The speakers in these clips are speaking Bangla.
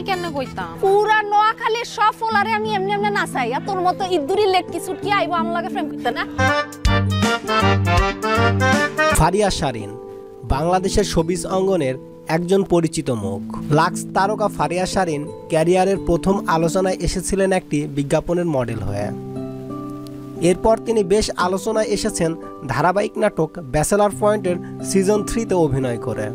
নাই কেন কইতাম পুরা নোয়াখালীর সব ফোলারে আমি এমনি এমনি নাচাই আর তোর মতো ইদ্দুরি লেটকি ছুটকি আইবো আমার লাগে প্রেম করতে না। ফারিয়া শারীন বাংলাদেশের শোবিজ অঙ্গনের একজন পরিচিত মুখ। লাক্স তারকা ফারিয়া শারীন ক্যারিয়ারের প্রথম আলোচনায় এসেছিলেন একটি বিজ্ঞাপনের মডেল হয়ে। এরপর তিনি বেশ আলোচনায় এসেছেন ধারাবাহিক নাটক ব্যাচেলার পয়েন্টের সিজন 3-তে অভিনয় করে।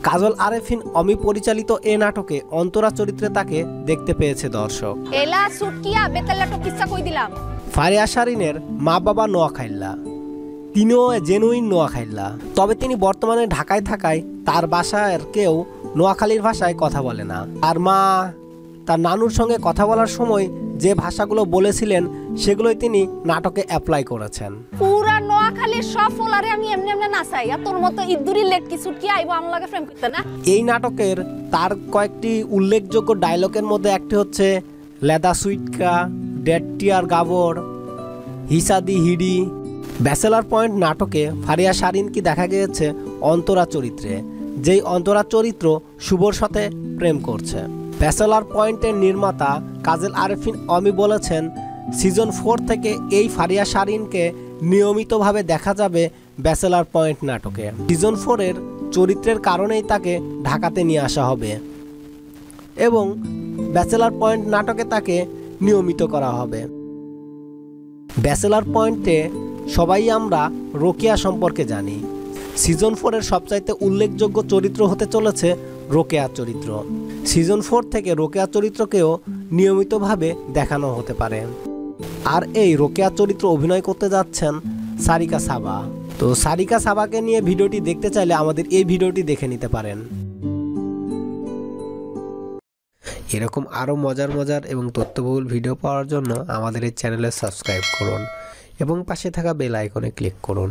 কাজল আরেফিন অমি পরিচালিত এই নাটকে অন্তরা চরিত্রে তাকে দেখতে পেয়েছে দর্শক। এলা ছুটকিয়া বেতালাটো কিচ্ছা কই দিলাম। ফারিয়া শারীনের মা বাবা নোয়াখাইল্লা, তিনিও জেনুইন নোয়াখাইল্লা। তবে তিনি বর্তমানে ঢাকায় থাকায় তার বাসার কেউ নোয়াখালীর ভাষায় কথা বলে না। আর মা তার নানুর সঙ্গে কথা বলার সময় যে ভাষাগুলো বলেছিলেন সেগুলোই তিনি নাটকে অ্যাপ্লাই করেছেন। পুরা নোয়াখালীর সব ফোলারে আমি এমনি এমনি নাচাই আর তোর মতো ইদ্দুরি লেটকি ছুটকি আইবো আমার লাগে প্রেম করতে না। এই নাটকের তার কয়েকটি উল্লেখযোগ্য ডায়লগের মধ্যে একটি হচ্ছে লেদা সুইটকা, ডেটটিয়ার গাবর, হিসাদি হিডি। ব্যাচেলার পয়েন্ট নাটকে ফারিয়া শারীনকে দেখা গিয়েছে অন্তরা চরিত্রে, যেই অন্তরা চরিত্র শুভর সাথে প্রেম করছে। ব্যাচেলার পয়েন্টের নির্মাতা কাজল আরেফিন অমি বলেছেন সিজন 4 থেকে এই ফারিয়া শারীনকে নিয়মিতভাবে দেখা যাবে ব্যাচেলার পয়েন্ট নাটকে। সিজন 4-এর চরিত্রের কারণেই তাকে ঢাকাতে নিয়ে আসা হবে এবং ব্যাচেলার পয়েন্ট নাটকে তাকে নিয়মিত করা হবে। ব্যাচেলার পয়েন্টে সবাই আমরা রোকেয়া সম্পর্কে জানি। সিজন 4-এর সবচাইতে উল্লেখযোগ্য চরিত্র হতে চলেছে রোকেয়া চরিত্র। সিজন 4 থেকে রোকেয়া চরিত্রকেও নিয়মিতভাবে দেখানো হতে পারে। আর এই রোকেয়া চরিত্র অভিনয় করতে যাচ্ছেন সারিকা সাবা। তো সারিকা সাবাকে নিয়ে ভিডিওটি দেখতে চাইলে আমাদের এই ভিডিওটি দেখে নিতে পারেন। এরকম আরও মজার এবং তথ্যবহুল ভিডিও পাওয়ার জন্য আমাদের এই চ্যানেলে সাবস্ক্রাইব করুন এবং পাশে থাকা বেল আইকনে ক্লিক করুন।